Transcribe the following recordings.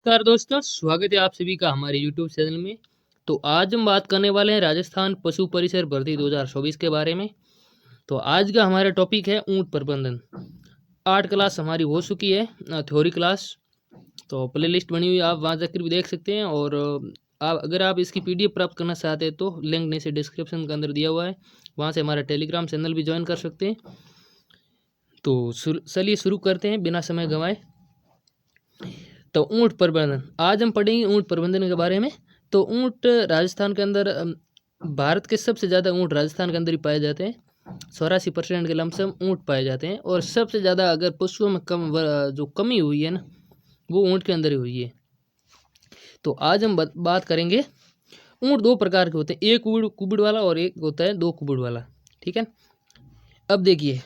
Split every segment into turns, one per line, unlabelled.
नमस्कार दोस्तों, स्वागत है आप सभी का हमारे यूट्यूब चैनल में। तो आज हम बात करने वाले हैं राजस्थान पशु परिसर भर्ती 2024 के बारे में। तो आज का हमारा टॉपिक है ऊंट प्रबंधन। 8 क्लास हमारी हो चुकी है, थ्योरी क्लास। तो प्लेलिस्ट बनी हुई है, आप वहाँ जाकर भी देख सकते हैं। और अगर आप इसकी पीडीएफ प्राप्त करना चाहते हैं तो लिंक नीचे डिस्क्रिप्शन के अंदर दिया हुआ है, वहाँ से हमारा टेलीग्राम चैनल भी ज्वाइन कर सकते हैं। तो चलिए शुरू करते हैं बिना समय गंवाए। तो ऊंट प्रबंधन, आज हम पढ़ेंगे ऊंट प्रबंधन के बारे में। तो ऊंट राजस्थान के अंदर, भारत के सबसे ज़्यादा ऊंट राजस्थान के अंदर ही पाए जाते हैं। 84% के लमसम ऊंट पाए जाते हैं। और सबसे ज़्यादा अगर पशुओं में जो कमी हुई है ना, वो ऊंट के अंदर ही हुई है। तो आज हम बात करेंगे। ऊंट दो प्रकार के होते हैं, एक कुबड़ वाला और एक होता है दो कुबड़ वाला। ठीक है। अब देखिए,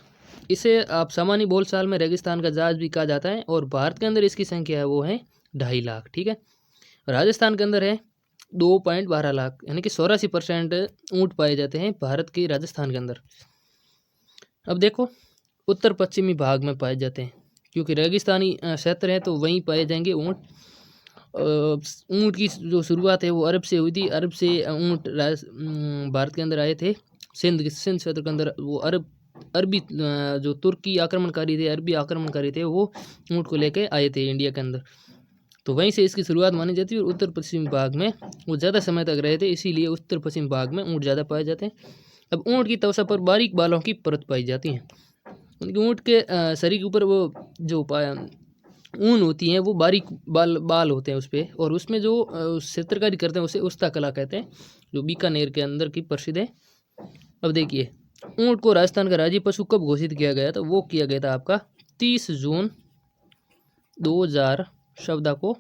इसे आप सामान्य बोलचाल में रेगिस्तान का जहाज भी कहा जाता है। और भारत के अंदर इसकी संख्या है वो है 2.5 लाख। ठीक है। राजस्थान के अंदर है 2.12 लाख, यानी कि 84% ऊँट पाए जाते हैं भारत के राजस्थान के अंदर। अब देखो, उत्तर पश्चिमी भाग में पाए जाते हैं, क्योंकि रेगिस्तानी क्षेत्र है तो वहीं पाए जाएंगे ऊँट। ऊँट की जो शुरुआत है वो अरब से हुई थी। अरब से ऊँट भारत के अंदर आए थे। सिंध क्षेत्र के अंदर वो अरबी जो तुर्की आक्रमणकारी थे, अरबी आक्रमणकारी थे, वो ऊँट को लेके आए थे इंडिया के अंदर। तो वहीं से इसकी शुरुआत मानी जाती है। और उत्तर पश्चिमी भाग में वो ज़्यादा समय तक रहे थे, इसीलिए उत्तर पश्चिम भाग में ऊँट ज़्यादा पाए जाते हैं। अब ऊँट की त्वचा पर बारीक बालों की परत पाई जाती है। ऊँट के शरीर के ऊपर वो जो ऊन होती हैं वो बारीक बाल होते हैं उस पर। और उसमें जो चित्रकारी करते हैं उसे उस्ता कला कहते हैं, जो बीकानेर के अंदर की प्रसिद्ध है। अब देखिए, ऊँट को राजस्थान का राज्य पशु कब घोषित किया गया था? वो किया गया था आपका 30 जून 2014 को।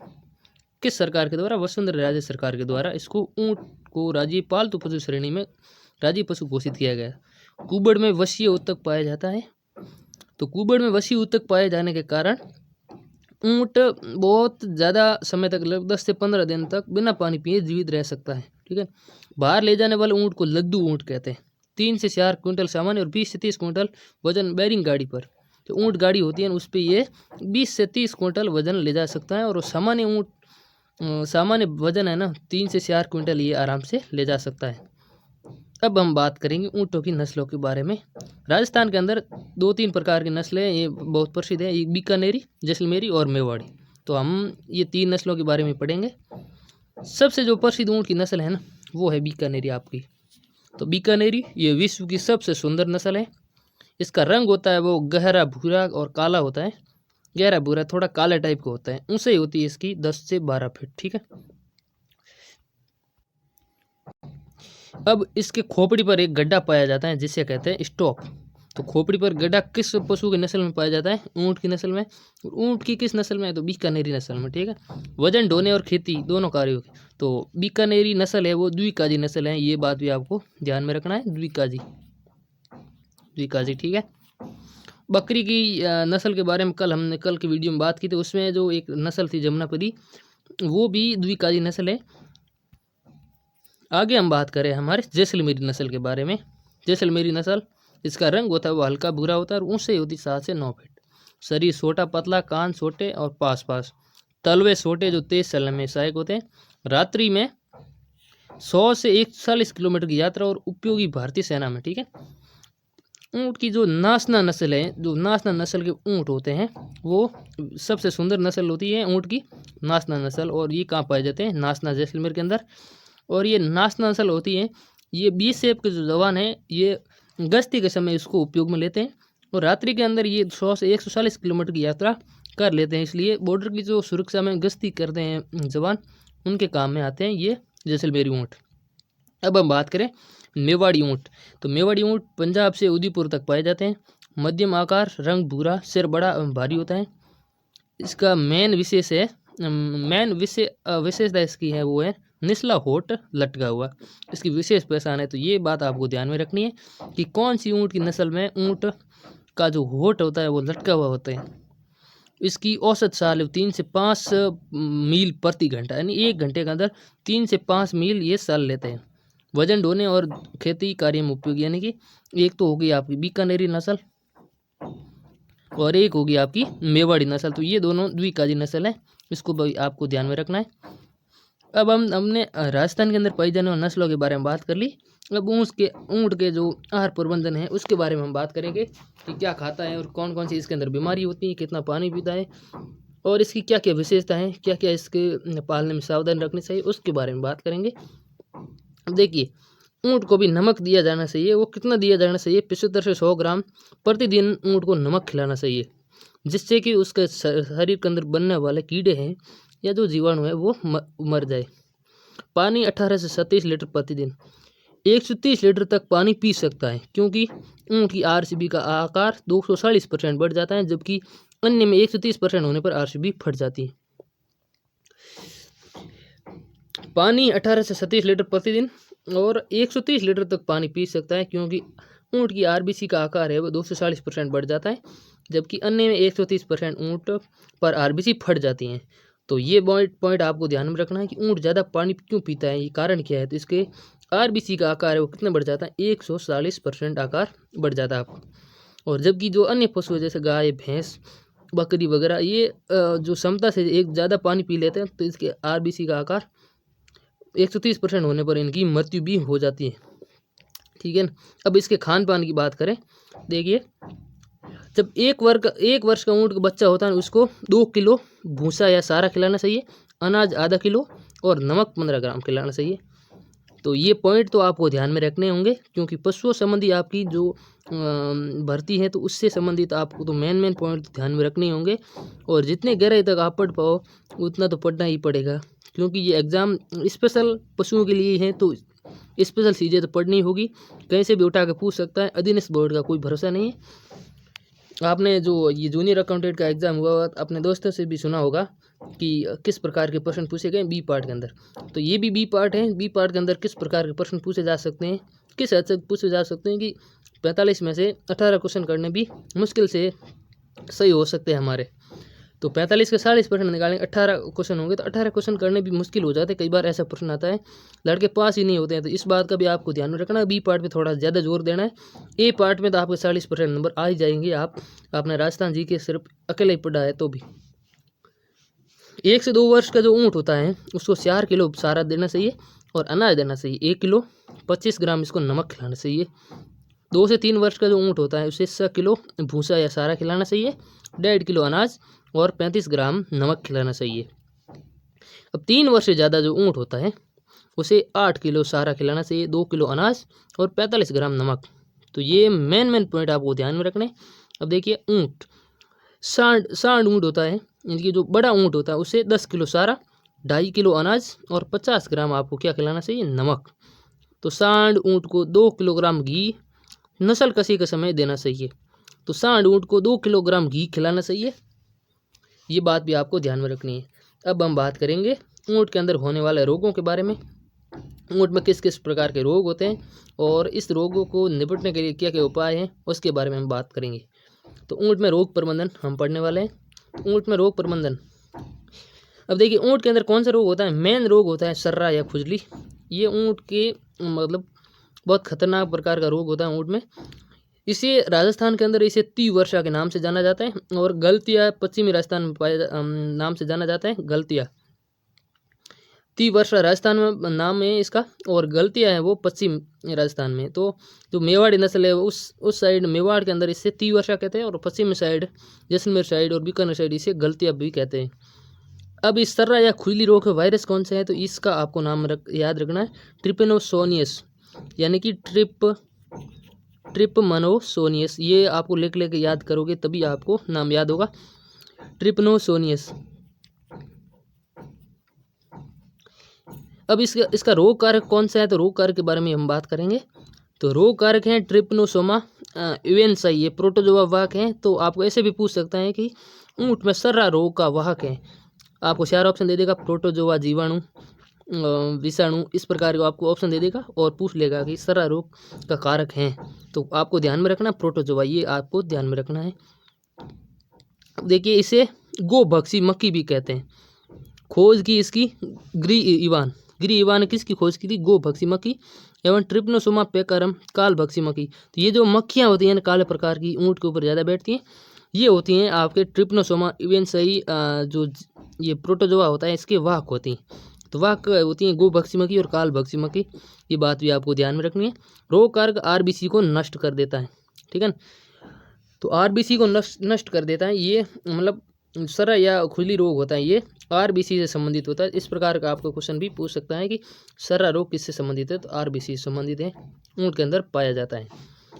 किस सरकार के द्वारा? वसुंधरा राजे सरकार के द्वारा इसको ऊँट को राज्य पालतू पशु श्रेणी में राज्य पशु घोषित किया गया। कुबड़ में वसीय ऊतक पाया जाता है। तो कुबड़ में वसीय ऊतक पाए जाने के कारण ऊँट बहुत ज़्यादा समय तक, लगभग 10 से 15 दिन तक बिना पानी पिए जीवित रह सकता है। ठीक है। बाहर ले जाने वाले ऊँट को लद्दू ऊँट कहते हैं। 3 से 4 क्विंटल सामान्य और 20 से 30 क्विंटल वजन बैरिंग गाड़ी पर, जो ऊँट गाड़ी होती है उस पर ये 20 से 30 क्विंटल वजन ले जा सकता है। और सामान्य ऊँट सामान्य वजन है ना 3 से 4 क्विंटल ये आराम से ले जा सकता है। अब हम बात करेंगे ऊँटों की नस्लों के बारे में। राजस्थान के अंदर 2-3 प्रकार की नस्लें हैं, ये बहुत प्रसिद्ध है, एक बीकानेरी, जैसलमेरी और मेवाड़ी। तो हम ये 3 नस्लों के बारे में पढ़ेंगे। सबसे जो प्रसिद्ध ऊँट की नस्ल है ना, वो है बीकानेरी आपकी। तो बीकानेरी ये विश्व की सबसे सुंदर नस्ल है। इसका रंग होता है वो गहरा भूरा और काला होता है। गहरा भूरा, थोड़ा काला टाइप का होता है। ऊंचाई होती है इसकी 10 से 12 फीट। ठीक है। अब इसके खोपड़ी पर एक गड्ढा पाया जाता है जिसे कहते हैं स्टॉप। तो खोपड़ी पर गड्ढा किस पशु की नस्ल में पाया जाता है? ऊँट की नस्ल में। ऊँट की किस नस्ल में है? तो बीकानेरी नस्ल में। ठीक है। वजन ढोने और खेती दोनों कार्य होगी। तो बीकानेरी नस्ल है वो द्विकाजी नस्ल है, ये बात भी आपको ध्यान में रखना है। द्विकाजी, द्विकाजी। ठीक है। बकरी की नस्ल के बारे में कल की वीडियो में बात की थी, उसमें जो एक नस्ल थी जमुनापरी, वो भी द्विकाजी नस्ल है। आगे हम बात करें हमारे जैसलमेरी नस्ल के बारे में। जैसलमेरी नस्ल, इसका रंग होता है वो हल्का भूरा होता है और ऊंचाई होती है 7 से 9 फीट। शरीर छोटा पतला, कान छोटे और पास तलवे छोटे, जो तेज चलने में सहायक होते हैं। रात्रि में 100 से 140 किलोमीटर की यात्रा और उपयोगी भारतीय सेना में। ठीक है। ऊँट की जो नासना नस्ल है, जो नासना नस्ल के ऊँट होते हैं, वो सबसे सुंदर नस्ल होती है ऊँट की, नासना नस्ल। और ये कहाँ पाए जाते हैं? नासना जैसलमेर के अंदर। और ये नासना नस्ल होती है, ये 20 शेप के जो जवान हैं, ये गश्ती के समय इसको उपयोग में लेते हैं। और रात्रि के अंदर ये 100 से 140 किलोमीटर की यात्रा कर लेते हैं, इसलिए बॉर्डर की जो सुरक्षा में गश्ती करते हैं जवान, उनके काम में आते हैं ये जैसलमेरी ऊँट। अब हम बात करें मेवाड़ी ऊँट। तो मेवाड़ी ऊँट पंजाब से उदयपुर तक पाए जाते हैं। मध्यम आकार, रंग भूरा, सिर बड़ा एवं भारी होता है। इसका विशेषता इसकी है वो है निचला होठ लटका हुआ, इसकी विशेष पहचान है। तो ये बात आपको ध्यान में रखनी है कि कौन सी ऊँट की नस्ल में ऊँट का जो होठ होता है वो लटका हुआ होता है। इसकी औसत चाल 3 से 5 मील प्रति घंटा, यानी 1 घंटे के अंदर 3 से 5 मील ये चाल लेते हैं। वजन ढोने और खेती कार्य में उपयोगी, यानी कि एक तो होगी आपकी बीकानेरी नस्ल और एक होगी आपकी मेवाड़ी नस्ल। तो ये दोनों द्विकाजी नस्ल है। इसको भी आपको ध्यान में रखना है। अब हमने राजस्थान के अंदर पाई जाने वाली नस्लों के बारे में बात कर ली। अब ऊँट के जो आहार प्रबंधन है उसके बारे में हम बात करेंगे कि क्या खाता है और कौन कौन सी इसके अंदर बीमारी होती है, कितना पानी पीता है और इसकी क्या क्या विशेषता है, क्या क्या इसके पालने में सावधान रखनी चाहिए, उसके बारे में बात करेंगे। देखिए, ऊँट को भी नमक दिया जाना चाहिए। वो कितना दिया जाना चाहिए? 75 से 100 ग्राम प्रतिदिन ऊँट को नमक खिलाना चाहिए, जिससे कि उसके शरीर के अंदर बनने वाले कीड़े हैं या जो जीवाणु है वो मर जाए। पानी 18 से 37 लीटर प्रतिदिन, 130 लीटर तक पानी पी सकता है, क्योंकि ऊँट की आरसीबी का आकार 240% बढ़ जाता है, जबकि अन्य में 130% होने पर आरसीबी फट जाती है। पानी 18 से 37 लीटर प्रतिदिन और 130 लीटर तक पानी पी सकता है, क्योंकि ऊँट की आरबीसी का आकार है वो 240% बढ़ जाता है, जबकि अन्य में 130% ऊँट पर आरबीसी फट जाती हैं। तो ये पॉइंट आपको ध्यान में रखना है कि ऊँट ज़्यादा पानी क्यों पीता है, ये कारण क्या है। तो इसके आरबीसी का आकार है वो कितना बढ़ जाता है? 140% आकार बढ़ जाता है आपका। और जबकि जो अन्य पशु जैसे गाय, भैंस, बकरी वगैरह ये जो क्षमता से एक ज़्यादा पानी पी लेते हैं, तो इसके आरबीसी का आकार 130% होने पर इनकी मृत्यु भी हो जाती है। ठीक है ना। अब इसके खान पान की बात करें, देखिए, जब एक वर्ष का ऊँट का बच्चा होता है उसको 2 किलो भूसा या सारा खिलाना चाहिए, अनाज आधा किलो और नमक 15 ग्राम खिलाना चाहिए। तो ये पॉइंट तो आपको ध्यान में रखने होंगे, क्योंकि पशुओं संबंधी आपकी जो भर्ती है तो उससे संबंधित आपको तो मेन पॉइंट ध्यान में रखने होंगे। और जितने गहराई तक आप पढ़ पाओ उतना तो पढ़ना ही पड़ेगा, क्योंकि ये एग्ज़ाम स्पेशल पशुओं के लिए है, तो स्पेशल चीज़ें तो पढ़नी होगी। कहीं से भी उठा के पूछ सकता है, अधीनस्थ बोर्ड का कोई भरोसा नहीं है। आपने जो ये जूनियर अकाउंटेंट का एग्ज़ाम हुआ अपने दोस्तों से भी सुना होगा कि किस प्रकार के प्रश्न पूछे गए बी पार्ट के अंदर। तो ये भी बी पार्ट है। बी पार्ट के अंदर किस प्रकार के प्रश्न पूछे जा सकते हैं, किस हद तक पूछे जा सकते हैं कि 45 में से 18 क्वेश्चन करने भी मुश्किल से सही हो सकते हैं हमारे। तो 45 के 40% निकालेंगे, 18 क्वेश्चन होंगे, तो 18 क्वेश्चन करने भी मुश्किल हो जाते हैं। कई बार ऐसा प्रश्न आता है लड़के पास ही नहीं होते हैं। तो इस बात का भी आपको ध्यान में रखना है। बी पार्ट पे थोड़ा ज़्यादा जोर देना है। ए पार्ट में तो आपके 40% नंबर आ ही जाएंगे। आपने राजस्थान जी के सिर्फ अकेले ही पढ़ा है तो भी। 1 से 2 वर्ष का जो ऊँट होता है उसको 4 किलो चारा देना चाहिए और अनाज देना चाहिए। 1 किलो 25 ग्राम इसको नमक खिलाना चाहिए। 2 से 3 वर्ष का जो ऊँट होता है उसे 100 किलो भूसा या सारा खिलाना चाहिए, 1.5 किलो अनाज और 35 ग्राम नमक खिलाना चाहिए। अब 3 वर्ष से ज़्यादा जो ऊँट होता है उसे 8 किलो सारा खिलाना चाहिए, 2 किलो अनाज और 45 ग्राम नमक। तो ये मेन पॉइंट आपको ध्यान में रखने। अब देखिए, ऊँट सांड ऊँट होता है, इनकी जो बड़ा ऊँट होता है उसे 10 किलो सारा, 2.5 किलो अनाज और 50 ग्राम आपको क्या खिलाना चाहिए? नमक। तो सांड ऊँट को 2 किलोग्राम घी नस्ल कसी के समय देना चाहिए। तो सांड ऊँट को 2 किलोग्राम घी खिलाना चाहिए। ये बात भी आपको ध्यान में रखनी है। अब हम बात करेंगे ऊँट के अंदर होने वाले रोगों के बारे में। ऊँट में किस किस प्रकार के रोग होते हैं और इस रोगों को निपटने के लिए क्या क्या उपाय हैं उसके बारे में हम बात करेंगे। तो ऊँट में रोग प्रबंधन हम पढ़ने वाले हैं। ऊँट में रोग प्रबंधन, अब देखिए, ऊँट के अंदर कौन सा रोग होता है? मेन रोग होता है सर्रा या खुजली। ये ऊँट के मतलब बहुत खतरनाक प्रकार का रोग होता है ऊँट में। इसे राजस्थान के अंदर इसे तीवर्षा के नाम से जाना जाता है और गलतिया पश्चिमी राजस्थान में नाम से जाना जाता है। गलतिया, तीवर्षा राजस्थान में नाम है इसका और गलतिया है वो पश्चिम राजस्थान में। तो जो मेवाड़ी नस्ल है उस साइड मेवाड़ के अंदर इसे तीवर्षा कहते हैं और पश्चिम साइड जैसलमेर साइड और बीकानेर साइड इसे गलतिया भी कहते हैं। अब इस सर्रा या खुजली रोग वायरस कौन सा है? तो इसका आपको नाम याद रखना है, ट्रिपेनोसोनियस, यानी कि ट्रिपमनोसोनियस। ये आपको लिख लेके याद करोगे तभी आपको नाम याद होगा, ट्रिपनोसोनियस। अब इसका रोग कारक कौन सा है? तो रोग कारक के बारे में हम बात करेंगे। तो रोग कारक हैं ट्रिपनोसोमा इवेंसाई, ये प्रोटोजोआ वाहक हैं। तो आपको ऐसे भी पूछ सकता है कि ऊँट में सर्रा रोग का वाहक है। आपको 4 ऑप्शन दे देगा, प्रोटोजोआ, जीवाणु, विषाणु, इस प्रकार का आपको ऑप्शन दे देगा और पूछ लेगा कि सर्रा रोग का कारक हैं। तो आपको ध्यान में रखना प्रोटोजोआ, ये आपको ध्यान में रखना है। देखिए, इसे गोभक्षी मक्खी भी कहते हैं। खोज की इसकी ग्री इवान ने किसकी खोज की थी? गोभक्षी मक्खी एवं ट्रिपनोसोमा पेकारम कालभक्षी मक्खी। तो ये जो मक्खियाँ होती हैं काले प्रकार की, ऊँट के ऊपर ज़्यादा बैठती हैं, ये होती हैं आपके ट्रिपनोसोमा इवेंसाई जो ये प्रोटोजोआ होता है इसके वाहक होती हैं। तो वाहक होती हैं गोभक्षिमकी और कालभक्षिमकी, ये बात भी आपको ध्यान में रखनी है। रोग कारक आरबीसी को नष्ट कर देता है, ठीक है ना। तो आरबीसी को नष्ट कर देता है, ये मतलब सर्रा या खुजली रोग होता है ये आरबीसी से संबंधित होता है। इस प्रकार का आपको क्वेश्चन भी पूछ सकता है कि सर्रा रोग किससे संबंधित है, तो आरबीसी से संबंधित है, ऊँट के अंदर पाया जाता है।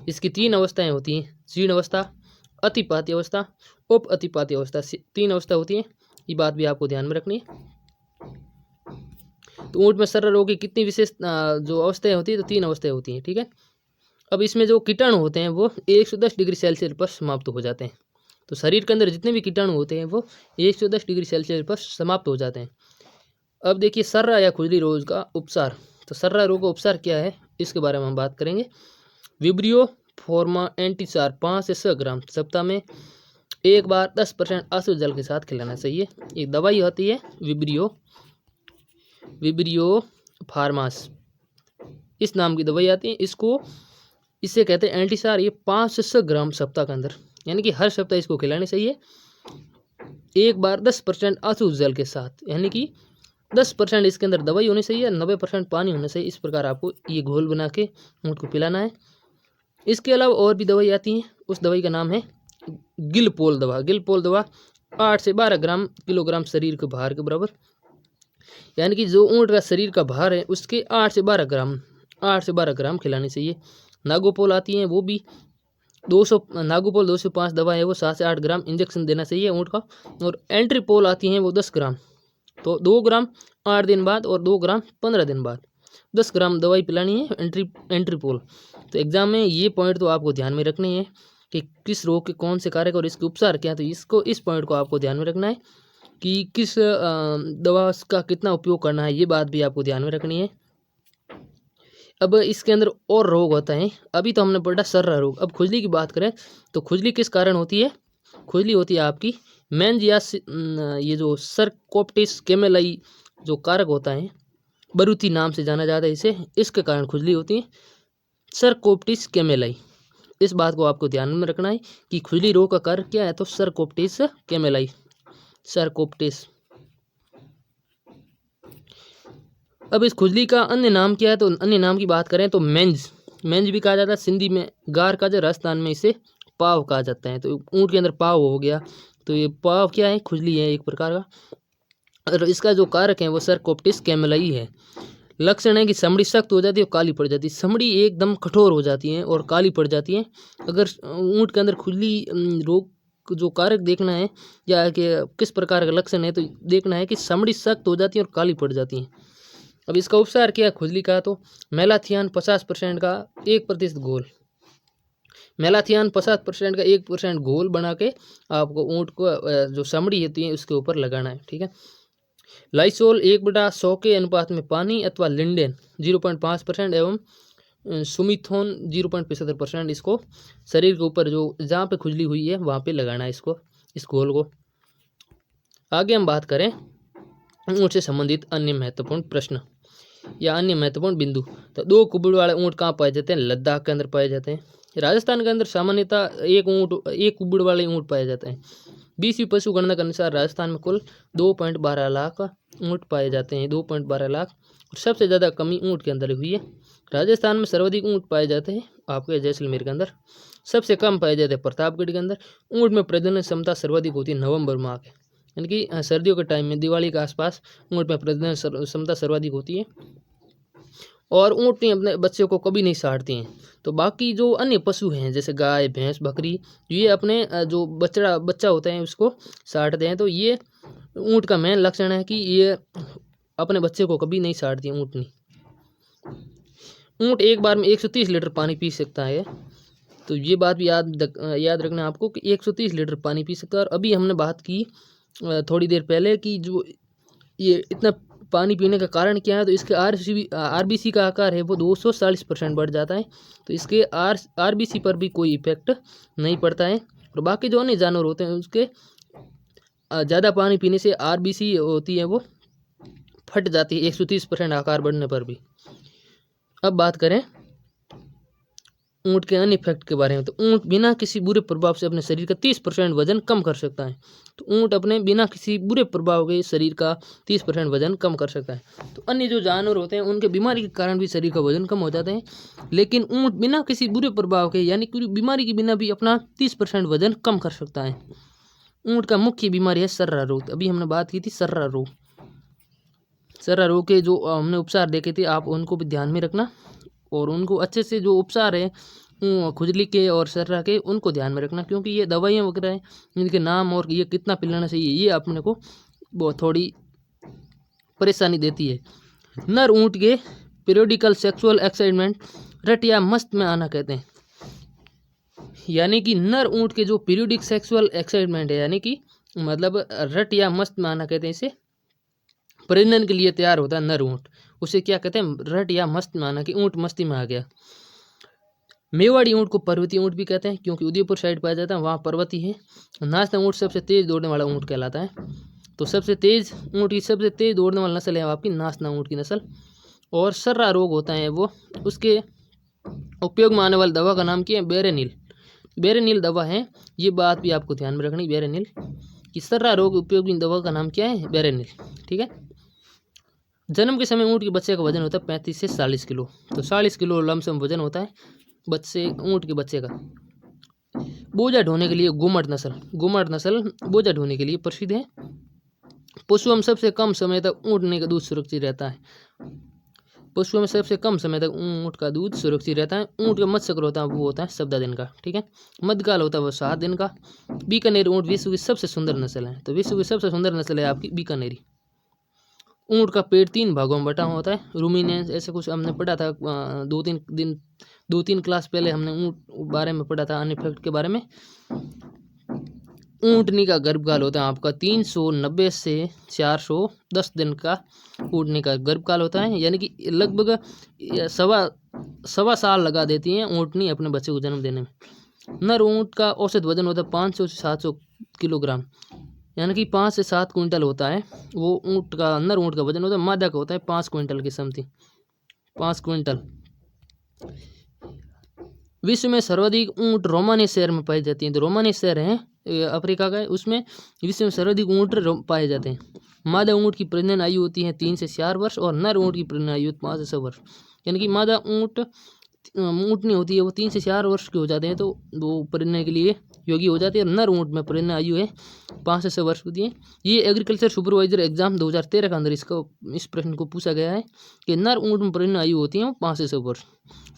इसकी 3 अवस्थाएं होती हैं, जीर्ण अवस्था, अतिपाती अवस्था, उप अतिपाती अवस्था, 3 अवस्था होती हैं, ये बात भी आपको ध्यान में रखनी है। तो ऊँट में सर्रा रोग की कितनी विशेष जो अवस्थाएं होती है, तो 3 अवस्थाएं होती हैं, ठीक है। अब इसमें जो कीटाणु होते हैं वो 110 डिग्री सेल्सियस पर समाप्त हो जाते हैं। तो शरीर के अंदर जितने भी कीटाणु होते हैं वो 110 डिग्री सेल्सियस पर समाप्त हो जाते हैं। अब देखिए सर्रा या खुजली रोग का उपचार। तो सर्रा रोग का उपचार क्या है, इसके बारे में हम बात करेंगे। विब्रियो फॉर्मा एंटीसार 5 से 6 ग्राम सप्ताह में एक बार 10% अशुद्ध जल के साथ खिलाना चाहिए। एक दवाई होती है विब्रियो फार्मास, इस नाम की दवाई आती है। इससे कहते हैं एंटीसार। ये 5 से 6 ग्राम सप्ताह के अंदर, यानी कि हर सप्ताह इसको खिलानी चाहिए, एक बार 10% अशुद्ध जल के साथ, यानी कि 10% इसके अंदर दवाई होनी चाहिए, 90% पानी होना चाहिए। इस प्रकार आपको ये घोल बना के ऊँट को पिलाना है। इसके अलावा और भी दवाई आती हैं, उस दवाई का नाम है गिलपोल दवा। गिलपोल दवा 8 से 12 ग्राम किलोग्राम शरीर के भार के बराबर, यानी कि जो ऊँट का शरीर का भार है उसके 8 से 12 ग्राम खिलानी चाहिए। नागोपोल आती हैं, वो भी 200, नागोपोल 205 दवा है वो 7 से 8 ग्राम इंजेक्शन देना चाहिए ऊँट का। और एंट्रीपोल आती हैं वो 10 ग्राम, तो 2 ग्राम 8 दिन बाद और 2 ग्राम 15 दिन बाद 10 ग्राम दवाई पिलानी है एंट्रीपोल। तो एग्जाम में ये पॉइंट तो आपको ध्यान में रखने हैं कि किस रोग के कौन से कारक और इसके उपचार क्या है। तो इस पॉइंट को आपको ध्यान में रखना है कि किस दवा का कितना उपयोग करना है, ये बात भी आपको ध्यान में रखनी है। अब इसके अंदर और रोग होता है, अभी तो हमने पढ़ा सर्रा रोग। अब खुजली की बात करें तो खुजली किस कारण होती है, खुजली होती है आपकी मेंज या ये जो सरकोप्टिस कैमेलाई जो कारक होता है, बरूती नाम से जाना जाता है इसे, इसके कारण खुजली होती है, सरकोप्टिस कैमेलाई। इस बात को आपको ध्यान में रखना है कि खुजली रोग का कारक क्या है, तो सरकोप्टिस कैमेलाई, सरकोप्टिस। अब इस खुजली का अन्य नाम क्या है, तो अन्य नाम की बात करें तो मेंज भी कहा जाता है, सिंधी में गार का, जो राजस्थान में इसे पाव कहा जाता है। तो ऊँट के अंदर पाव हो गया, तो ये पाव क्या है, खुजली है एक प्रकार का। और इसका जो कारक है वो सरकोप्टिस कैमेलाई है। लक्षण है कि चमड़ी सख्त हो जाती है और काली पड़ जाती है, चमड़ी एकदम कठोर हो जाती है और काली पड़ जाती है। अगर ऊँट के अंदर खुजली रोग जो कारक देखना है या कि किस प्रकार का लक्षण है, तो देखना है कि चमड़ी सख्त हो जाती है और काली पड़ जाती है। अब इसका उपचार क्या है खुजली का, तो मेलाथियान 50% का 1% घोल, मेलाथियान 50% का 1% घोल बना के आपको ऊँट को जो चमड़ी होती है उसके ऊपर लगाना है, ठीक है। लाइसोल 1/100 के अनुपात में पानी अथवा लिंडेन 0.5% एवं सुमिथोन 0.75% इसको शरीर के ऊपर जो जहाँ पे खुजली हुई है वहाँ पे लगाना है इसको, इस घोल को। आगे हम बात करें ऊँट से संबंधित अन्य महत्वपूर्ण प्रश्न या अन्य महत्वपूर्ण बिंदु। तो 2 कुबड़ वाले ऊँट कहाँ पाए जाते हैं, लद्दाख के अंदर पाए जाते हैं। राजस्थान के अंदर सामान्यतः एक कुबड़ वाले ऊँट पाए जाते हैं। 20वीं पशु गणना के अनुसार राजस्थान में कुल 2.12 लाख ऊँट पाए जाते हैं, 2.12 लाख। और सबसे ज़्यादा कमी ऊँट के अंदर हुई है। राजस्थान में सर्वाधिक ऊँट पाए जाते हैं आपके जैसलमेर के अंदर, सबसे कम पाए जाते हैं प्रतापगढ़ के अंदर। ऊँट में प्रजनन क्षमता सर्वाधिक होती है नवंबर माह के, यानी कि सर्दियों के टाइम में, दिवाली के आसपास ऊँट में प्रजनन क्षमता सर्वाधिक होती है। और ऊँट अपने बच्चे को कभी नहीं साड़ती हैं। तो बाकी जो अन्य पशु हैं जैसे गाय, भैंस, बकरी, ये अपने जो बच्चा होता है उसको साड़ते हैं। तो ये ऊँट का मेन लक्षण है कि ये अपने बच्चे को कभी नहीं साड़ती है ऊँटनी। ऊँट एक बार में 130 लीटर पानी पी सकता है, तो ये बात भी याद रखना आपको कि 130 लीटर पानी पी सकता है। और अभी हमने बात की थोड़ी देर पहले कि जो ये इतना पानी पीने का कारण क्या है, तो इसके आरबीसी का आकार है वो 240% बढ़ जाता है। तो इसके आरबीसी पर भी कोई इफेक्ट नहीं पड़ता है। और बाकी जो अन्य जानवर होते हैं उसके ज़्यादा पानी पीने से आरबीसी होती है वो फट जाती है 130% आकार बढ़ने पर भी। अब बात करें ऊँट के अन्य इफेक्ट के बारे में। तो ऊँट बिना किसी बुरे प्रभाव से अपने शरीर का 30% वजन कम कर सकता है। तो ऊँट अपने बिना किसी बुरे प्रभाव के शरीर का 30% वजन कम कर सकता है। तो अन्य जो जानवर होते हैं उनके बीमारी के कारण भी शरीर का वजन कम हो जाता है, लेकिन ऊँट बिना किसी बुरे प्रभाव के यानी कि बीमारी के बिना भी अपना 30% वजन कम कर सकता है। ऊँट का मुख्य बीमारी है सर्रा रोग। अभी हमने बात की थी सर्रा रोग। सर्रा रोग के जो हमने उपचार देखे थे, आप उनको भी ध्यान में रखना और उनको अच्छे से जो उपचार है खुजली के और सर्रा के उनको ध्यान में रखना, क्योंकि ये दवाइयाँ वगैरह हैं इनके नाम और ये कितना पिलाना चाहिए ये अपने को बहुत थोड़ी परेशानी देती है। नर ऊँट के पीरियडिकल सेक्सुअल एक्साइटमेंट रट या मस्त में आना कहते हैं। यानी कि नर ऊँट के जो पीरियडिक सेक्सुअल एक्साइटमेंट है यानी कि मतलब रट या मस्त में आना कहते हैं, इसे प्रजनन के लिए तैयार होता है नर ऊँट, उसे क्या कहते हैं, रट या मस्त में आना कि ऊँट मस्ती में आ गया। मेवाड़ी ऊँट को पर्वतीय ऊँट भी कहते हैं, क्योंकि उदयपुर साइड पाया जाता है, वहाँ पर्वती है। नाचना ऊँट सबसे तेज दौड़ने वाला ऊँट कहलाता है। तो सबसे तेज ऊँट की सबसे तेज दौड़ने वाली नस्ल है आपकी नाचना ऊँट की नस्ल। और सर्रा रोग होता है वो, उसके उपयोग में आने वाली दवा का नाम क्या है, बेरेनिल। बेरेनिल दवा है, ये बात भी आपको ध्यान में रखनी, बेरेनिल कि सर्रा रोग उपयोगी दवा का नाम क्या है, बेरेनिल। ठीक है। जन्म के समय ऊँट के बच्चे का वजन होता है 35 से 40 किलो। तो 40 किलो लमसम वजन होता है बच्चे ऊँट के बच्चे का। बोझा ढोने के लिए गुमट नस्ल बोझा ढोने के लिए प्रसिद्ध है। पशुओं में सबसे कम समय तक ऊँटने का दूध सुरक्षित रहता है। पशुओं में सबसे कम समय तक ऊँट का दूध सुरक्षित रहता है। ऊँट का मध्य चक्र होता है वो होता है 17 दिन का। ठीक है। मध्यकाल होता है वो 7 दिन का। बीकानेरी ऊँट विश्व की सबसे सुंदर नस्ल है। तो विश्व की सबसे सुंदर नस्ल है आपकी बीकानेरी। ऊँट का पेट 3 भागों में बटा होता है। रूमिनेंस ऐसे कुछ हमने पढ़ा था 2-3 क्लास पहले हमने ऊँट बारे में पढ़ा था, अन्य फैक्ट के बारे में। ऊँटनी का गर्भकाल होता है आपका 390 से 410 दिन का ऊँटनी का गर्भकाल होता है, यानी कि लगभग सवा साल लगा देती हैं ऊँटनी अपने बच्चे को जन्म देने में। नर ऊँट का औसत वजन होता है 500 से 700 किलोग्राम, यानी कि 5 से 7 क्विंटल होता है वो ऊँट का, नर ऊँट का वजन होता है। मादा का होता है 5 क्विंटल के समथिंग, 5 क्विंटल। विश्व में सर्वाधिक ऊँट रोमानिया शहर में पाई जाती है। तो रोमानिया शहर है अफ्रीका का है, उसमें विश्व में सर्वाधिक ऊँट पाए जाते हैं। मादा ऊँट की प्रजनन आयु होती है 3 से 4 वर्ष और नर ऊँट की प्रजनन आयु 5 से 6 वर्ष। यानी कि मादा ऊँटनी होती है वो 3 से 4 वर्ष के हो जाते हैं तो वो प्रजनन के लिए योगी हो जाती है। नर ऊँट में प्रजनन आयु है 5 से 6 वर्ष होती है। ये एग्रीकल्चर सुपरवाइजर एग्जाम 2013 के अंदर इस प्रश्न को पूछा गया है कि नर ऊँट में प्रजनन आयु होती है 5 से 6 वर्ष।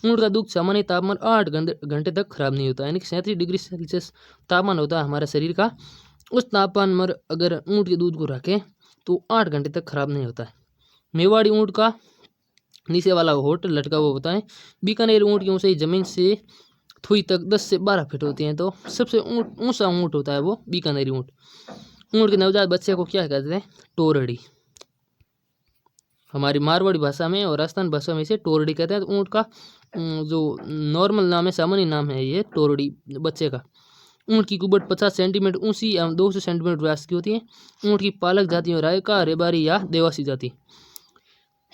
ऊँट का दूध सामान्य तापमान 8 घंटे तक खराब नहीं होता, यानी कि 37 डिग्री सेल्सियस तापमान होता है हमारे शरीर का। उस तापमान पर अगर ऊँट के दूध को रखें तो 8 घंटे तक खराब नहीं होता है। मेवाड़ी ऊँट का नीचे वाला होठ लटका हुआ होता है। बीकानेर ऊँट की ऊंचाई जमीन से थुई तक 10 से 12 फीट होती है। तो सबसे ऊंचा ऊँट होता है वो बीकानेरी ऊँट। ऊँट के नवजात बच्चे को क्या कहते हैं, टोरडी। हमारी मारवाड़ी भाषा में और राजस्थान भाषा में इसे टोरडी कहते हैं। तो ऊँट का जो नॉर्मल नाम है, सामान्य नाम है ये टोरडी बच्चे का। ऊँट की कुबट 50 सेंटीमीटर ऊंची एवं 200 सेंटीमीटर व्यास की होती है। ऊँट की पालक जातियों रायका, रेबारी या देवासी जाति।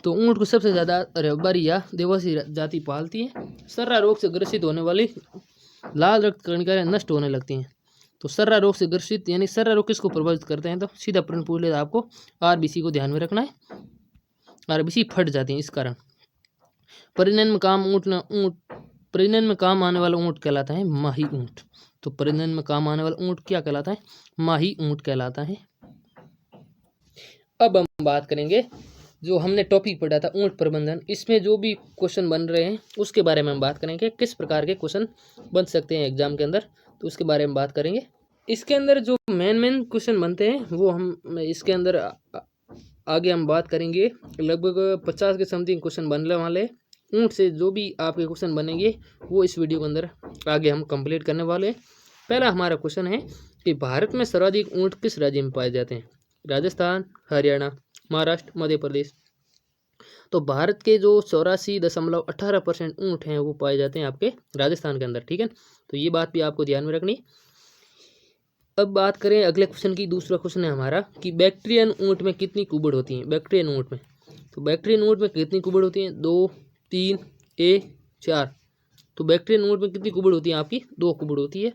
तो ऊँट को सबसे ज़्यादा रेबारी या देवासी जाति पालती है। सर्रा रोग से ग्रसित होने वाली लाल रक्त कणिकाएं नष्ट होने लगती हैं। तो सर्रा रोग से ग्रसित यानी सर्रा रोग किसको प्रभावित करते हैं, तो सीधा प्रश्न पूछ लेता आपको, आरबीसी को ध्यान में रखना है। आरबीसी फट जाती है इस कारण। प्रजनन में काम आने वाला ऊँट कहलाता है माही ऊँट। तो प्रजनन में काम आने वाला ऊँट क्या कहलाता है, माही ऊँट कहलाता है। अब हम बात करेंगे जो हमने टॉपिक पढ़ा था ऊँट प्रबंधन, इसमें जो भी क्वेश्चन बन रहे हैं उसके बारे में हम बात करेंगे, किस प्रकार के क्वेश्चन बन सकते हैं एग्जाम के अंदर, तो उसके बारे में बात करेंगे। इसके अंदर जो मेन क्वेश्चन बनते हैं वो हम इसके अंदर आगे हम बात करेंगे। लगभग 50 के समथिंग क्वेश्चन बनने वाले। ऊँट से जो भी आपके क्वेश्चन बनेंगे वो इस वीडियो के अंदर आगे हम कंप्लीट करने वाले हैं। पहला हमारा क्वेश्चन है कि भारत में सर्वाधिक ऊँट किस राज्य में पाए जाते हैं, राजस्थान, हरियाणा, महाराष्ट्र, मध्य प्रदेश। तो भारत के जो 84.18% ऊँट हैं वो पाए जाते हैं आपके राजस्थान के अंदर। ठीक है, तो ये बात भी आपको ध्यान में रखनी। अब बात करें अगले क्वेश्चन की। दूसरा क्वेश्चन है हमारा कि बैक्टीरियन ऊँट में कितनी कुबड़ होती हैं, बैक्टीरियन ऊँट में। तो बैक्टीरियन ऊँट में कितनी कुबड़ होती हैं, 2, 3, 1, 4। तो बैक्ट्रियन ऊँट में कितनी कुबड़ होती है आपकी? 2 कुबड़ होती है।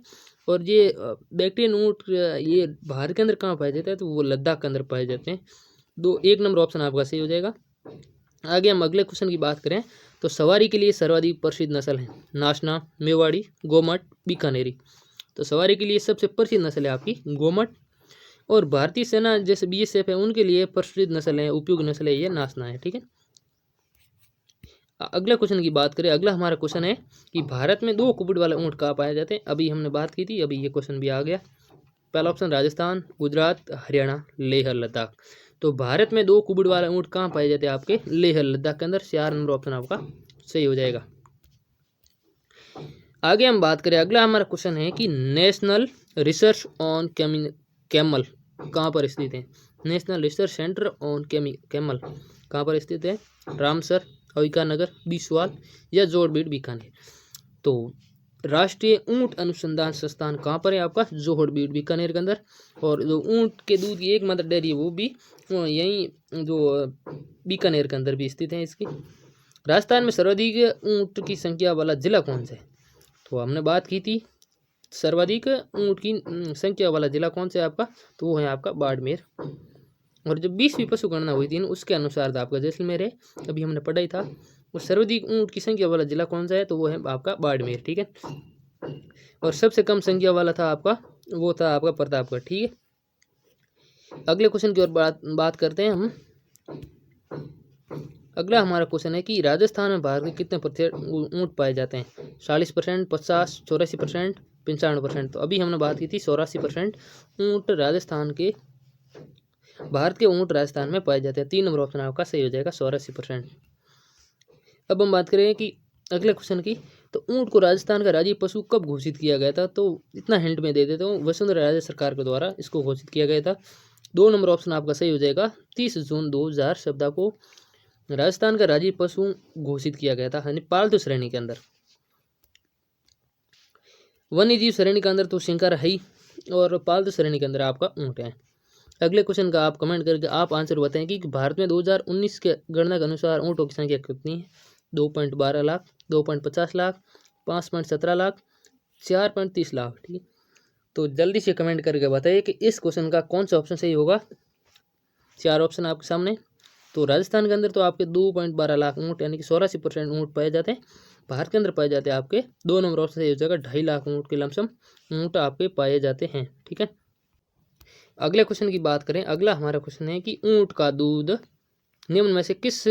और ये बैक्ट्रियन ऊँट ये भारत के अंदर कहाँ पाए जाते हैं? तो वो लद्दाख के अंदर पाए जाते हैं। 1 नंबर ऑप्शन आपका सही हो जाएगा। आगे हम अगले क्वेश्चन की बात करें तो सवारी के लिए सर्वाधिक प्रसिद्ध नस्ल है नाशना, मेवाड़ी, गोमट, बीकानेरी। तो सवारी के लिए सबसे प्रसिद्ध नस्ल है आपकी गोमट। और भारतीय सेना जैसे बीएसएफ है उनके लिए प्रसिद्ध नस्ल है, उपयुक्त नस्ल है ये नाशना है। ठीक है, अगला क्वेश्चन की बात करें। अगला हमारा क्वेश्चन है कि भारत में 2 कुबड़ वाले ऊँट कहाँ पाए जाते हैं? अभी हमने बात की थी, अभी ये क्वेश्चन भी आ गया। पहला ऑप्शन राजस्थान, गुजरात, हरियाणा, लेह लद्दाख। तो भारत में 2 कुबड़ वाले ऊँट कहाँ पाए जाते हैं आपके? लेह लद्दाख के अंदर। 4 नंबर ऑप्शन आपका सही हो जाएगा। आगे हम बात करें, अगला हमारा क्वेश्चन है कि नेशनल रिसर्च ऑन कैमल कहाँ पर स्थित है? National research centre on camel कहाँ पर स्थित है? रामसर, अविकानगर, बिस्वाल या जोड़बीड़, बीकानेर। तो राष्ट्रीय ऊंट अनुसंधान संस्थान कहाँ पर है आपका? जोड़बीड़, बीकानेर के अंदर। और जो ऊंट के दूध की एकमात्र डेयरी है वो भी यहीं जो बीकानेर के अंदर भी स्थित है इसकी। राजस्थान में सर्वाधिक ऊंट की संख्या वाला जिला कौन सा है? तो हमने बात की थी सर्वाधिक ऊंट की संख्या वाला जिला कौन सा है आपका? तो वो है आपका बाड़मेर। और जब 20वीं पशु गणना हुई थी उसके अनुसार था आपका जैसलमेर है, अभी हमने पढ़ा ही था। और सर्वाधिक ऊंट की संख्या वाला जिला कौन सा है? तो वो है आपका बाड़मेर। ठीक है, और सबसे कम संख्या वाला था आपका, वो था आपका प्रतापगढ़। ठीक है, अगले क्वेश्चन की ओर बात करते हैं हम। अगला हमारा क्वेश्चन है कि राजस्थान में भारत के कितने प्रतिशत ऊँट पाए जाते हैं? 40%, 50, 84%, 95%। तो अभी हमने बात की थी 84% ऊँट राजस्थान के, भारत के ऊँट राजस्थान में पाए जाते हैं। 3 नंबर ऑप्शन आपका सही हो जाएगा, 84%। अब हम बात करें कि अगले क्वेश्चन की, तो ऊँट को राजस्थान का राज्य पशु कब घोषित किया गया था? तो इतना हिंट में दे देता हूँ, वसुंधरा राजे सरकार के द्वारा इसको घोषित किया गया था। 2 नंबर ऑप्शन आपका सही हो जाएगा। 30 जून 2014 को राजस्थान का राज्य पशु घोषित किया गया था, यानी पालतू श्रेणी के अंदर। वन्यजीव श्रेणी के अंदर तो शिंकार है ही, और पालतू श्रेणी के अंदर आपका ऊँट है। अगले क्वेश्चन का आप कमेंट करके आप आंसर बताएं कि भारत में 2019 के गणना के अनुसार ऊँटों की संख्या कितनी है? 2.12 लाख, 2.50 लाख, 5.17 लाख, 4.30 लाख। ठीक है, तो जल्दी से कमेंट करके बताइए कि इस क्वेश्चन का कौन सा ऑप्शन सही होगा। 4 ऑप्शन आपके सामने। तो राजस्थान के अंदर तो आपके 2.12 लाख ऊँट यानी कि 84% ऊँट पाए जाते हैं। भारत के अंदर पाए जाते हैं आपके 2 नंबर ऑप्शन सही हो जाएगा, 2.5 लाख ऊँट के लमसम ऊँट आपके पाए जाते हैं। ठीक है, अगले क्वेश्चन की बात करें। अगला हमारा क्वेश्चन है कि ऊँट का दूध निम्न में से किस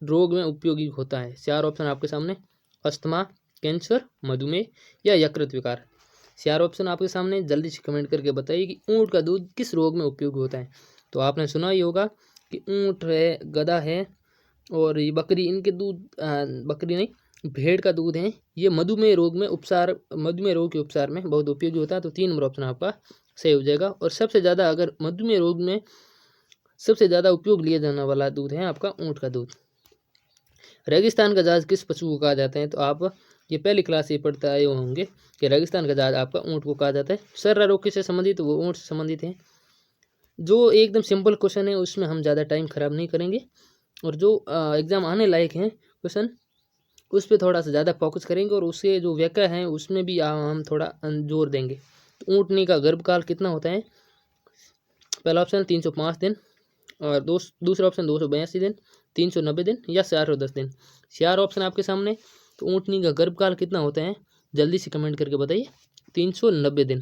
रोग में उपयोगी होता है? 4 ऑप्शन आपके सामने, अस्थमा, कैंसर, मधुमेह या यकृत विकार। 4 ऑप्शन आपके सामने, जल्दी से कमेंट करके बताइए कि ऊँट का दूध किस रोग में उपयोगी होता है। तो आपने सुना ही होगा कि ऊँट है, गधा है और ये बकरी, इनके दूध बकरी नहीं भेड़ का दूध है, ये मधुमेह रोग में उपचार, मधुमेह रोग के उपचार में बहुत उपयोगी होता है। तो 3 नंबर ऑप्शन आपका सही हो जाएगा। और सबसे ज़्यादा अगर मधुमेह रोग में सबसे ज़्यादा उपयोग लिया जाने वाला दूध है आपका ऊँट का दूध। रेगिस्तान का जहाज किस पशु को कहा जाता है? तो आप ये पहली क्लास से पढ़ते आए होंगे कि रेगिस्तान का जहाज आपका ऊँट को कहा जाता है। सर्रा रोग किससे संबंधित? वो ऊँट से संबंधित है। जो एकदम सिंपल क्वेश्चन है उसमें हम ज़्यादा टाइम खराब नहीं करेंगे, और जो एग्ज़ाम आने लायक हैं क्वेश्चन उस पर थोड़ा सा ज़्यादा फोकस करेंगे, और उसके जो व्याख्या है उसमें भी हम थोड़ा जोर देंगे। तो ऊँटनी का गर्भकाल कितना होता है? पहला ऑप्शन 305 दिन, और दूसरा ऑप्शन 282 दिन, 390 दिन या 410 दिन। 4 ऑप्शन आपके सामने। तो ऊँटनी का गर्भकाल कितना होता है? जल्दी से कमेंट करके बताइए। 390 दिन।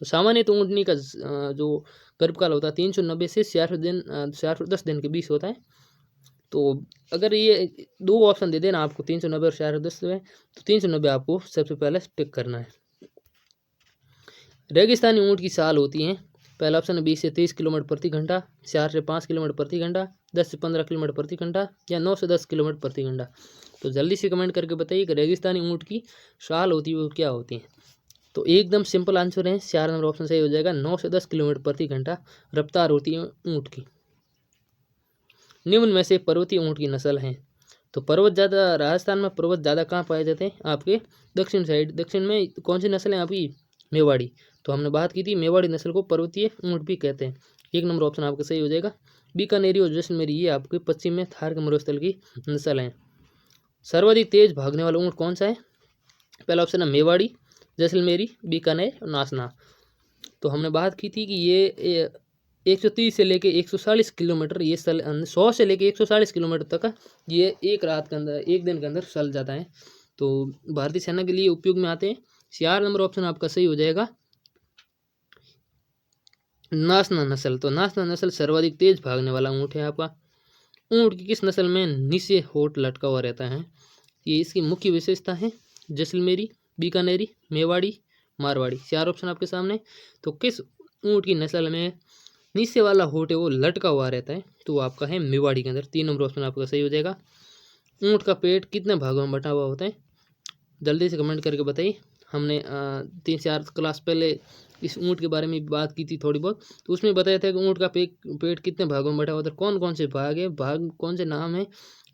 तो सामान्य तो ऊँटनी का जो गर्भकाल होता है 390 से 410 दिन के बीच होता है। तो अगर ये 2 ऑप्शन दे देना आपको 390 और 410 में, तो 390 आपको सबसे पहले टिक करना है। रेगिस्तानी ऊँट की साल होती है। पहला ऑप्शन है 20 से 30 किलोमीटर प्रति घंटा, 4 से 5 किलोमीटर प्रति घंटा, 10 से 15 किलोमीटर प्रति घंटा या 9 से 10 किलोमीटर प्रति घंटा। तो जल्दी से कमेंट करके बताइए कि रेगिस्तानी ऊँट की साल होती है वो क्या होती है। तो एकदम सिंपल आंसर है, 4 नंबर ऑप्शन सही हो जाएगा। 9 से 10 किलोमीटर प्रति घंटा रफ्तार होती है ऊँट की। निम्न में से पर्वतीय ऊँट की नस्ल हैं। तो पर्वत ज़्यादा, राजस्थान में पर्वत ज़्यादा कहाँ पाए जाते हैं? आपके दक्षिण साइड। दक्षिण में कौन सी नस्ल है आपकी? मेवाड़ी। तो हमने बात की थी मेवाड़ी नस्ल को पर्वतीय ऊँट भी कहते हैं। 1 नंबर ऑप्शन आपका सही हो जाएगा। बीकानेरी और जैसलमेरी ये आपके पश्चिम में थार के मरुस्थल की नस्ल हैं। सर्वाधिक तेज भागने वाला ऊँट कौन सा है? पहला ऑप्शन है मेवाड़ी, जैसलमेरी, बीकानेर और नासना। तो हमने बात की थी कि ये 130 से लेके 140 किलोमीटर ये 100 से लेके 140 किलोमीटर तक का ये एक रात के अंदर, एक दिन के अंदर चल जाता है। तो भारतीय सेना के लिए उपयोग में आते हैं। 4 नंबर ऑप्शन आपका सही हो जाएगा नासना नस्ल। तो नासना नस्ल सर्वाधिक तेज भागने वाला ऊँट है आपका। ऊँट की किस नस्ल में नीचे होठ लटका हुआ रहता है? ये इसकी मुख्य विशेषता है जैसलमेरी, बीकानेरी, मेवाड़ी, मारवाड़ी। 4 ऑप्शन आपके सामने। तो किस ऊँट की नस्ल में नीचे वाला होठ है वो लटका हुआ रहता है? तो वो आपका है मेवाड़ी के अंदर। 3 नंबर ऑप्शन आपका सही हो जाएगा। ऊँट का पेट कितने भागों में बटा हुआ होता है? जल्दी से कमेंट करके बताइए। हमने 3-4 क्लास पहले इस ऊँट के बारे में बात की थी थोड़ी बहुत, तो उसमें बताया था कि ऊँट का पेट कितने भागों में बटा हुआ था, कौन कौन से भाग है, भाग कौन से नाम है,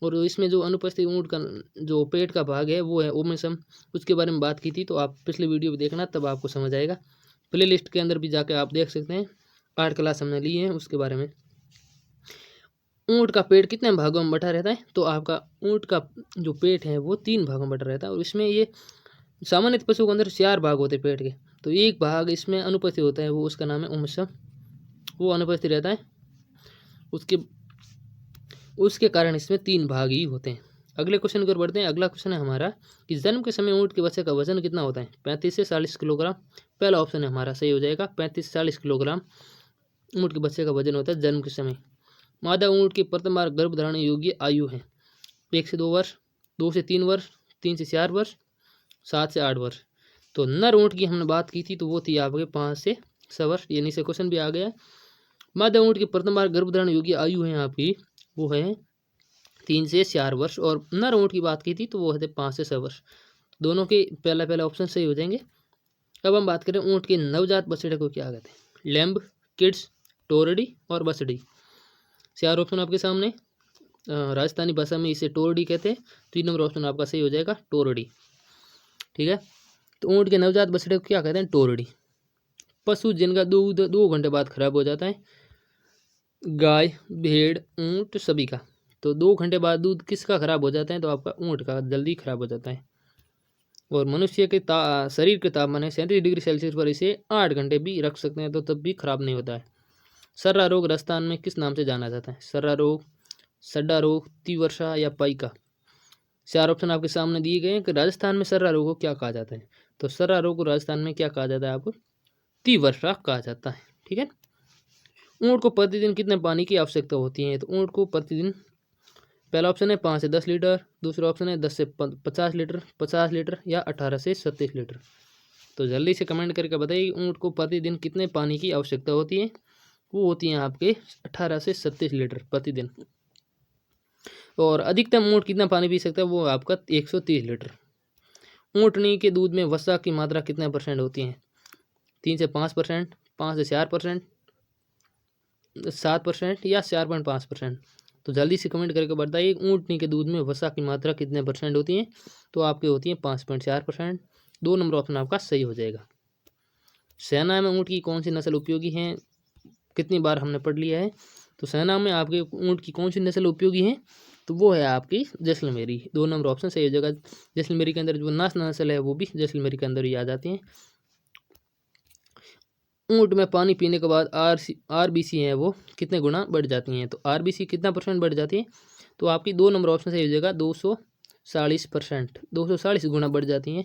और इसमें जो अनुपस्थित ऊँट का जो पेट का भाग है वो है ओमेसम, उसके बारे में बात की थी। तो आप पिछले वीडियो भी देखना, तब आपको समझ आएगा। प्ले लिस्ट के अंदर भी जाकर आप देख सकते हैं, 8 क्लास हमने ली है उसके बारे में। ऊँट का पेट कितने भागों में बटा रहता है? तो आपका ऊँट का जो पेट है वो 3 भागों में बटा रहता है, और इसमें ये सामान्य पशु के अंदर 4 भाग होते हैं पेट के, तो एक भाग इसमें अनुपस्थित होता है, वो उसका नाम है ओमसम, वो अनुपस्थित रहता है। उसके कारण इसमें 3 भाग ही होते हैं। अगले क्वेश्चन की ओर बढ़ते हैं। अगला क्वेश्चन है हमारा कि जन्म के समय ऊँट के बच्चे का वजन कितना होता है? 35 से 40 किलोग्राम। पहला ऑप्शन है हमारा सही हो जाएगा, 35 से 40 किलोग्राम ऊँट के बच्चे का वजन होता है जन्म के समय। मादा ऊँट की प्रथम बार गर्भधारण योग्य आयु है 1 से 2 वर्ष, 2 से 3 वर्ष, 3 से 4 वर्ष, 7 से 8 वर्ष। तो नर ऊँट की हमने बात की थी, तो वो थी आपके 5 से 6 वर्ष। ये नीचे क्वेश्चन भी आ गया। मादा ऊँट की प्रथम बार गर्भधारण योग्य आयु है आपकी, वो है 3 से 4 वर्ष, और नर ऊँट की बात की थी तो वो है 5 से 6 वर्ष। दोनों के पहला ऑप्शन सही हो जाएंगे। अब हम बात करें ऊँट के नवजात बछड़े को क्या कहते हैं? लैम्ब, किड्स, टोरडी और बछड़ी। 4 ऑप्शन आपके सामने। राजस्थानी भाषा में इसे टोरडी कहते हैं। 3 नंबर ऑप्शन आपका सही हो जाएगा, टोरडी। ठीक है, तो ऊँट के नवजात बछड़े को क्या कहते हैं? टोरडी। पशु जिनका दूध 2 घंटे बाद खराब हो जाता है, गाय, भेड़, ऊँट सभी का। तो 2 घंटे बाद दूध किसका खराब हो जाता है? तो आपका ऊँट का जल्दी खराब हो जाता है। और मनुष्य के शरीर के तापमान है 37 डिग्री सेल्सियस पर इसे 8 घंटे भी रख सकते हैं, तो तब भी खराब नहीं होता है। सर्रा रोग राजस्थान में किस नाम से जाना जाता है? सर्रा रोग, सड्डा रोग, तिवर्षा या पाइका। 4 ऑप्शन आपके सामने दिए गए हैं कि राजस्थान में सर्रा रोग को क्या कहा जाता है? तो सर्रा रोग को राजस्थान में क्या कहा जाता है? आपको तिवर्षा कहा जाता है। ठीक है, ऊँट को प्रतिदिन कितने पानी की आवश्यकता होती है? तो ऊँट को प्रतिदिन, पहला ऑप्शन है 5 से 10 लीटर, दूसरा ऑप्शन है 10 से 50 लीटर, 50 लीटर या 18 से 37 लीटर। तो जल्दी से कमेंट करके बताइए ऊँट को प्रतिदिन कितने पानी की आवश्यकता होती है? वो होती है आपके 18 से 37 लीटर प्रतिदिन। और अधिकतम ऊँट कितना पानी पी सकता है? वो आपका 130 लीटर। ऊँटनी के दूध में वसा की मात्रा कितने % होती है? 3 से 5%, 5 से 4%, 7% या 4.5%। तो जल्दी से कमेंट करके बताइए ऊँटनी के दूध में वसा की मात्रा कितने % होती है? तो आपकी होती है 5.4%। 2 नंबर ऑप्शन आपका सही हो जाएगा। सेना में ऊँट की कौन सी नस्ल उपयोगी है? कितनी बार हमने पढ़ लिया है। तो सेना में आपके ऊँट की कौन सी नस्ल उपयोगी है? तो वो है आपकी जैसलमेरी। 2 नंबर ऑप्शन सही हो जाएगा। जैसलमेरी के अंदर जो नासना नस्ल है वो भी जैसलमेरी के अंदर ही आ जाती है। ऊँट में पानी पीने के बाद आरबीसी है वो कितने गुना बढ़ जाती हैं? तो आरबीसी कितना % बढ़ जाती है? तो आपकी 2 नंबर ऑप्शन सही हो जाएगा, 240%, 240 गुना बढ़ जाती हैं।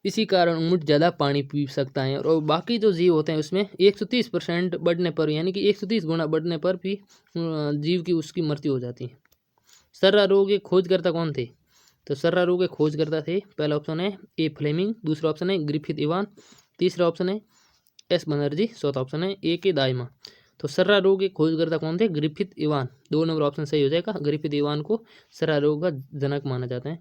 इसी कारण ऊँट ज़्यादा पानी पी सकता है। और बाकी जो जीव होते हैं उसमें 130% बढ़ने पर, यानी कि 130 गुना बढ़ने पर भी जीव की उसकी मृत्यु हो जाती है। सर्रा रोग के खोजकर्ता कौन थे? तो सर्रा रोग के खोजकर्ता थे, पहला ऑप्शन है ए फ्लेमिंग, दूसरा ऑप्शन है ग्रिफिथ इवान, तीसरा ऑप्शन है एस बनर्जी, चौथा ऑप्शन है ए के दाइमा। तो सर्रा रोग के खोजकर्ता कौन थे? Griffith Ivan. 2 नंबर ऑप्शन सही हो जाएगा। ग्रिफिथ इवान को सर्रा रोग का जनक माना जाता है।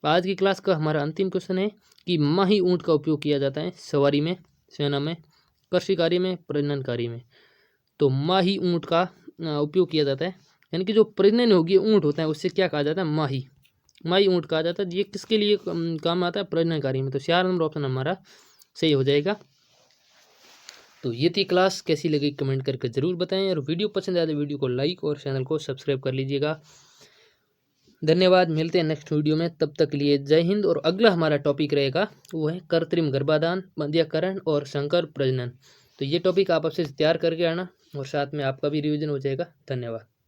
आज की क्लास का हमारा अंतिम क्वेश्चन है कि माही ऊँट का उपयोग किया जाता है सवारी में, सेना में, कृषि कार्य में, प्रजनन कार्य में। तो माही ऊँट का उपयोग किया जाता है, यानी कि जो प्रजनन योग्य ऊँट होता है उससे क्या कहा जाता है? माही। माही ऊँट कहा जाता है। ये किसके लिए काम आता है? प्रजनन कार्य में। तो 4 नंबर ऑप्शन हमारा सही हो जाएगा। तो ये थी क्लास, कैसी लगी कमेंट करके ज़रूर बताएं, और वीडियो पसंद आए तो वीडियो को लाइक और चैनल को सब्सक्राइब कर लीजिएगा। धन्यवाद, मिलते हैं नेक्स्ट वीडियो में, तब तक के लिए जय हिंद। और अगला हमारा टॉपिक रहेगा वो है कृत्रिम गर्भाधान, मध्यकरण और संकर प्रजनन। तो ये टॉपिक आप आपसे तैयार करके आना और साथ में आपका भी रिवीजन हो जाएगा। धन्यवाद।